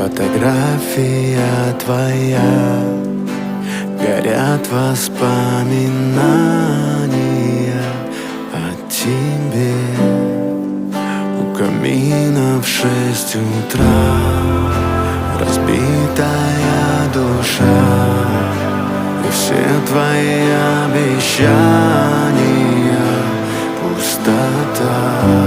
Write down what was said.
Фотография твоя, горят воспоминания о тебе. У камина в 6 утра разбитая душа, и все твои обещания пустота.